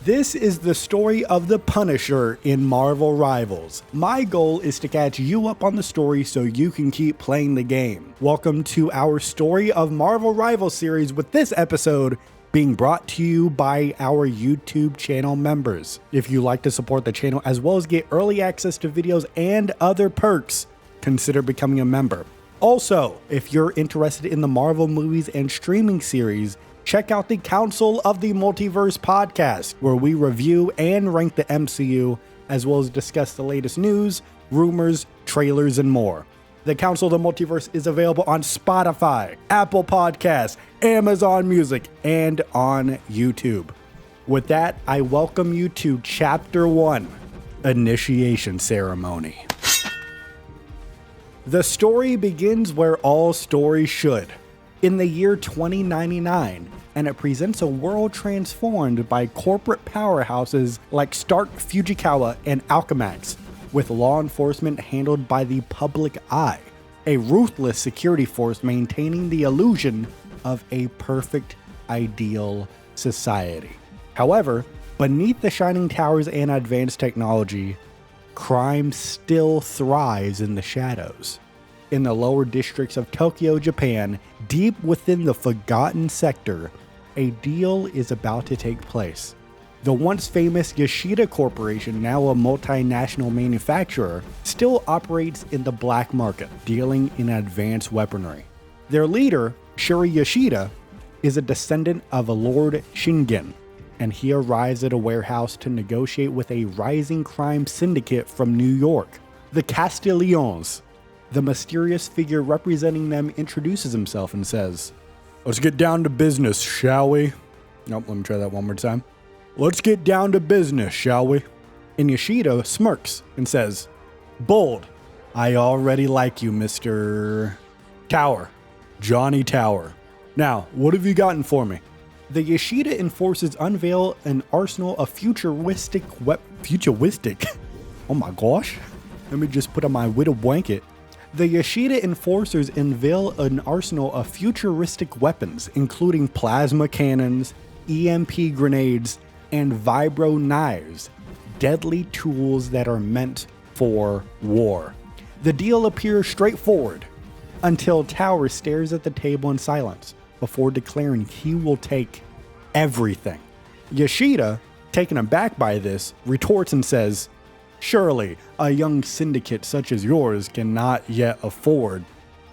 This is the story of the Punisher in Marvel Rivals. My goal is to catch you up on the story so you can keep playing the game. Welcome to our Story of Marvel Rivals series, with this episode being brought to you by our YouTube channel members. If you like to support the channel as well as get early access to videos and other perks, consider becoming a member. Also, if you're interested in the Marvel movies and streaming series, check out the Council of the Multiverse podcast, where we review and rank the MCU, as well as discuss the latest news, rumors, trailers, and more. The Council of the Multiverse is available on Spotify, Apple Podcasts, Amazon Music, and on YouTube. With that, I welcome you to Chapter 1, Initiation Ceremony. The story begins where all stories should, in the year 2099, and it presents a world transformed by corporate powerhouses like Stark Fujikawa and Alchemax, with law enforcement handled by the public eye, a ruthless security force maintaining the illusion of a perfect, ideal society. However, beneath the shining towers and advanced technology, crime still thrives in the shadows. In the lower districts of Tokyo, Japan, deep within the Forgotten Sector, a deal is about to take place. The once famous Yashida Corporation, now a multinational manufacturer, still operates in the black market, dealing in advanced weaponry. Their leader, Shuri Yashida, is a descendant of a Lord Shingen, and he arrives at a warehouse to negotiate with a rising crime syndicate from New York, the Castiglions. The mysterious figure representing them introduces himself and says, "Let's get down to business, shall we?" Nope, let me try that one more time. "Let's get down to business, shall we?" And Yashida smirks and says, "Bold, I already like you, Mr. Tower, Johnny Tower. Now, what have you gotten for me?" The Yashida enforcers unveil an arsenal of futuristic. Oh my gosh. Let me just put on my widow blanket. The Yashida enforcers unveil an arsenal of futuristic weapons, including plasma cannons, EMP grenades, and vibro knives, deadly tools that are meant for war. The deal appears straightforward, until Tower stares at the table in silence, before declaring he will take everything. Yashida, taken aback by this, retorts and says, "Surely, a young syndicate such as yours cannot yet afford,"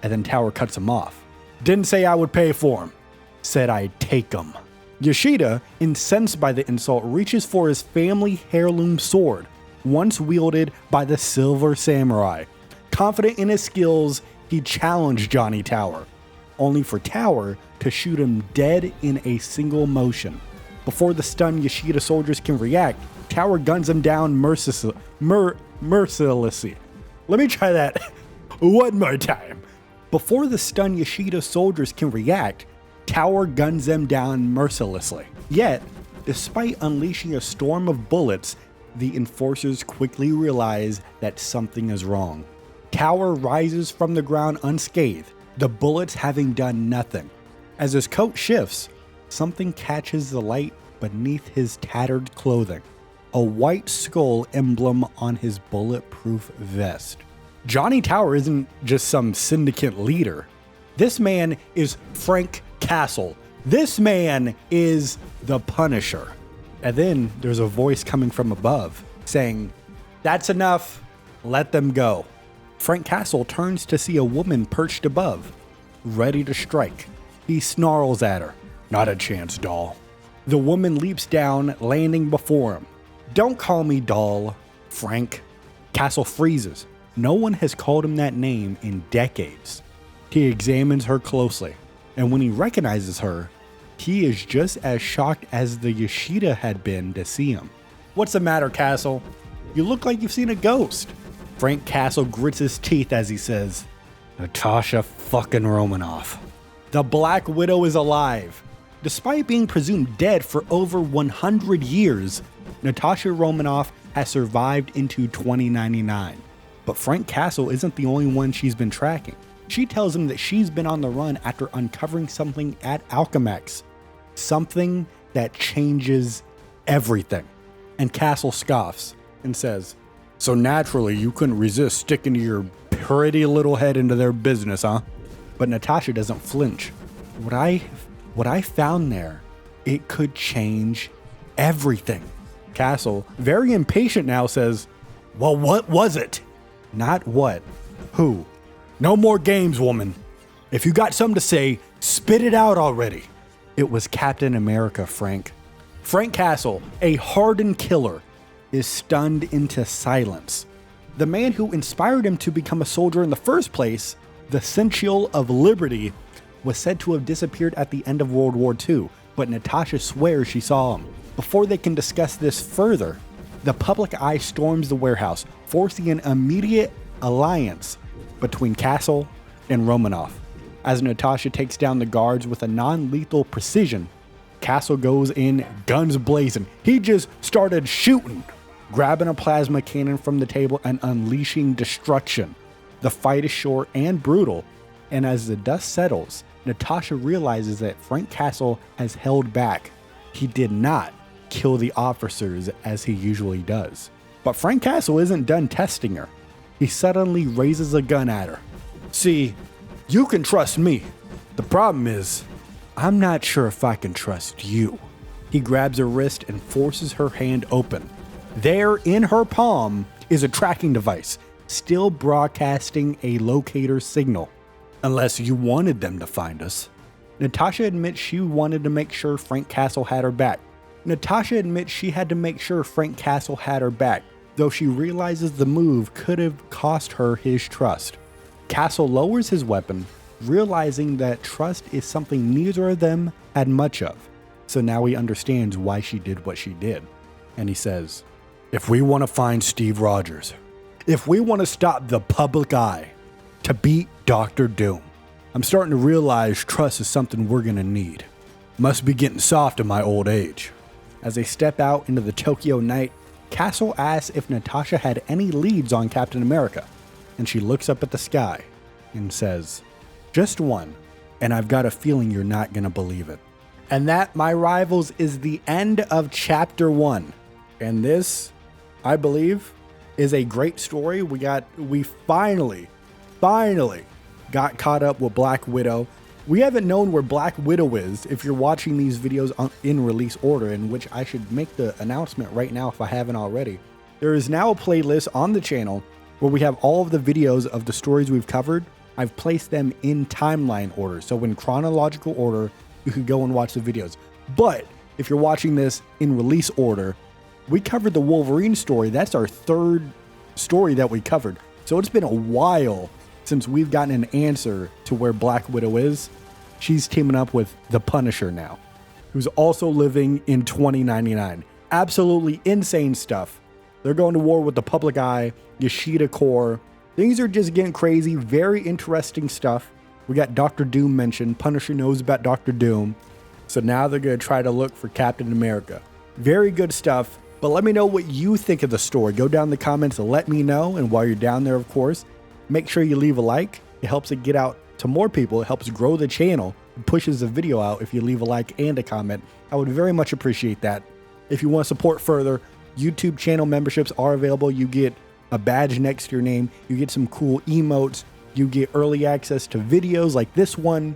and then Tower cuts him off. "Didn't say I would pay for him. Said I'd take him." Yashida, incensed by the insult, reaches for his family heirloom sword, once wielded by the Silver Samurai. Confident in his skills, he challenged Johnny Tower, only for Tower to shoot him dead in a single motion. Before the stunned Yashida soldiers can react, Tower guns him down mercilessly. Let me try that one more time. Before the stunned Yashida soldiers can react, Tower guns them down mercilessly. Yet, despite unleashing a storm of bullets, the enforcers quickly realize that something is wrong. Tower rises from the ground unscathed, the bullets having done nothing. As his coat shifts, something catches the light beneath his tattered clothing. A white skull emblem on his bulletproof vest. Johnny Tower isn't just some syndicate leader. This man is Frank Castle. This man is the Punisher. And then there's a voice coming from above saying, "That's enough. Let them go." Frank Castle turns to see a woman perched above, ready to strike. He snarls at her, "Not a chance, doll." The woman leaps down, landing before him. "Don't call me doll, Frank." Castle freezes. No one has called him that name in decades. He examines her closely, and when he recognizes her, he is just as shocked as the Yashida had been to see him. "What's the matter, Castle? You look like you've seen a ghost." Frank Castle grits his teeth as he says, "Natasha fucking Romanoff." The Black Widow is alive. Despite being presumed dead for over 100 years, Natasha Romanoff has survived into 2099. But Frank Castle isn't the only one she's been tracking. She tells him that she's been on the run after uncovering something at Alchemax. Something that changes everything. And Castle scoffs and says, "So naturally you couldn't resist sticking your pretty little head into their business, huh?" But Natasha doesn't flinch. What I found there, it could change everything. Castle, very impatient now, says, "Well, what was it?" Not what. Who? No more games, woman. If you got something to say, spit it out already. It was Captain America, Frank. Frank Castle, a hardened killer, is stunned into silence. The man who inspired him to become a soldier in the first place, the Sentinel of Liberty, was said to have disappeared at the end of World War II, but Natasha swears she saw him. Before they can discuss this further, the public eye storms the warehouse, forcing an immediate alliance between Castle and Romanoff. As Natasha takes down the guards with a non-lethal precision, Castle goes in guns blazing. He just started shooting, grabbing a plasma cannon from the table and unleashing destruction. The fight is short and brutal, and as the dust settles, Natasha realizes that Frank Castle has held back. He did not kill the officers as he usually does. But Frank Castle isn't done testing her. He suddenly raises a gun at her. "See, you can trust me. The problem is, I'm not sure if I can trust you." He grabs her wrist and forces her hand open. There in her palm is a tracking device, still broadcasting a locator signal. "Unless you wanted them to find us." Natasha admits she wanted to make sure Frank Castle had her back. Natasha admits she had to make sure Frank Castle had her back, though she realizes the move could have cost her his trust. Castle lowers his weapon, realizing that trust is something neither of them had much of. So now he understands why she did what she did. And he says, "If we want to find Steve Rogers, if we want to stop the public eye, to beat Dr. Doom, I'm starting to realize trust is something we're going to need. Must be getting soft in my old age." As they step out into the Tokyo night, Castle asks if Natasha had any leads on Captain America, and she looks up at the sky and says, "Just one, and I've got a feeling you're not going to believe it." And that, my rivals, is the end of Chapter 1. And this, I believe, is a great story. We finally got caught up with Black Widow. We haven't known where Black Widow is if you're watching these videos in release order, in which I should make the announcement right now if I haven't already. There is now a playlist on the channel where we have all of the videos of the stories we've covered. I've placed them in timeline order, so in chronological order, you could go and watch the videos. But if you're watching this in release order, we covered the Wolverine story. That's our third story that we covered. So it's been a while since we've gotten an answer to where Black Widow is. She's teaming up with the Punisher now, who's also living in 2099. Absolutely insane stuff. They're going to war with the Public Eye, Yashida Corps. Things are just getting crazy. Very interesting stuff. We got Dr. Doom mentioned. Punisher knows about Dr. Doom. So now they're going to try to look for Captain America. Very good stuff. But let me know what you think of the story. Go down in the comments and let me know. And while you're down there, of course, make sure you leave a like. It helps it get out to more people. It helps grow the channel. It pushes the video out if you leave a like and a comment. I would very much appreciate that. If you want to support further, YouTube channel memberships are available. You get a badge next to your name. You get some cool emotes. You get early access to videos like this one.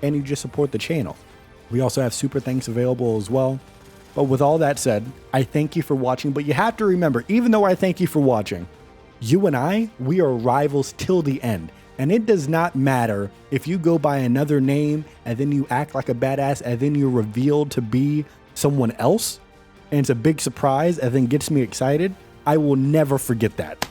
And you just support the channel. We also have super thanks available as well. But with all that said, I thank you for watching. But you have to remember, even though I thank you for watching, you and I, we are rivals till the end. And it does not matter if you go by another name and then you act like a badass and then you're revealed to be someone else. And it's a big surprise and then gets me excited. I will never forget that.